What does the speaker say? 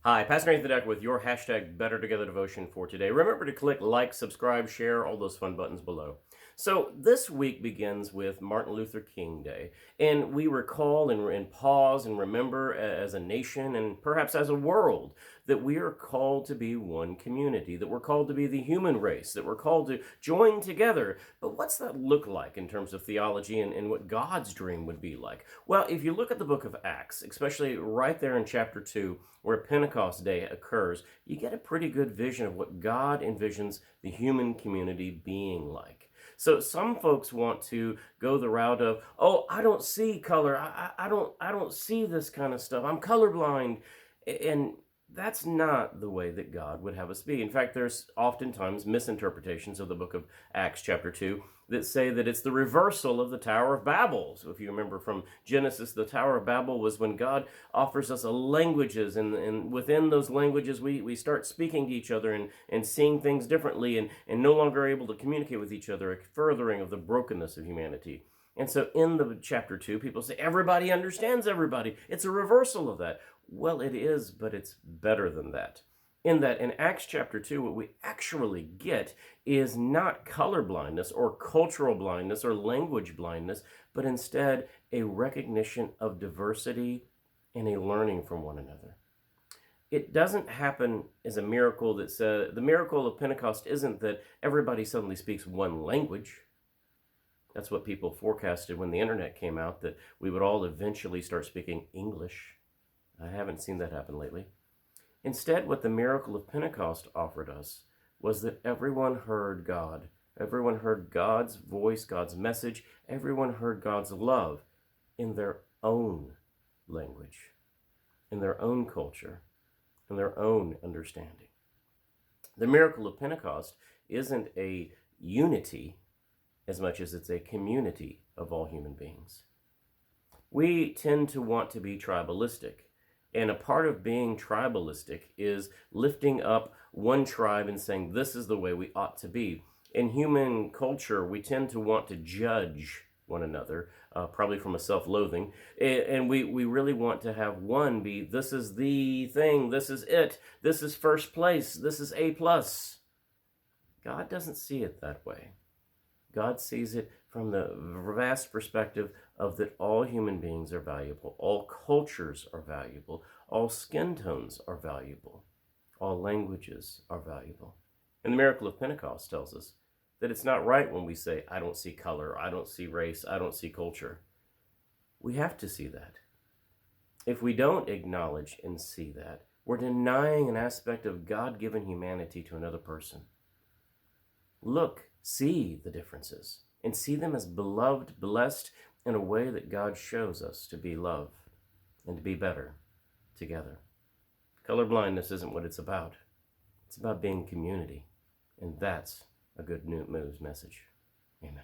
Hi, Pastor Nathan Deck with your hashtag Better Together devotion for today. Remember to click like, subscribe, share, all those fun buttons below. So this week begins with Martin Luther King Day, and we recall and pause and remember as a nation and perhaps as a world that we are called to be one community, that we're called to be the human race, that we're called to join together. But what's that look like in terms of theology and what God's dream would be like? Well, if you look at the book of Acts, especially right there in chapter 2, where Pentecost Day occurs, you get a pretty good vision of what God envisions the human community being like. So some folks want to go the route of, oh, I don't see color. I don't see this kind of stuff. I'm colorblind. And that's not the way that God would have us be. In fact, there's oftentimes misinterpretations of the book of Acts chapter 2 that say that it's the reversal of the Tower of Babel. So if you remember from Genesis, the Tower of Babel was when God offers us languages, and within those languages we start speaking to each other and seeing things differently and no longer able to communicate with each other, a furthering of the brokenness of humanity. And so in the chapter 2, people say everybody understands everybody. It's a reversal of that. Well, it is, but it's better than that. In that, in Acts chapter 2, what we actually get is not color blindness or cultural blindness or language blindness, but instead a recognition of diversity and a learning from one another. It doesn't happen as a miracle that says, the miracle of Pentecost isn't that everybody suddenly speaks one language. That's what people forecasted when the internet came out, that we would all eventually start speaking English. I haven't seen that happen lately. Instead, what the miracle of Pentecost offered us was that everyone heard God. Everyone heard God's voice, God's message. Everyone heard God's love in their own language, in their own culture, in their own understanding. The miracle of Pentecost isn't a unity as much as it's a community of all human beings. We tend to want to be tribalistic. And a part of being tribalistic is lifting up one tribe and saying, this is the way we ought to be. In human culture, we tend to want to judge one another, probably from a self-loathing. And we really want to have one be, this is the thing, this is it, this is first place, this is A+. God doesn't see it that way. God sees it from the vast perspective of that all human beings are valuable, all cultures are valuable, all skin tones are valuable, all languages are valuable. And the miracle of Pentecost tells us that it's not right when we say, I don't see color, I don't see race, I don't see culture. We have to see that. If we don't acknowledge and see that, we're denying an aspect of God-given humanity to another person. Look, see the differences, and see them as beloved, blessed in a way that God shows us to be love and to be better together. Colorblindness isn't what it's about. It's about being community, and that's a good news message. Amen.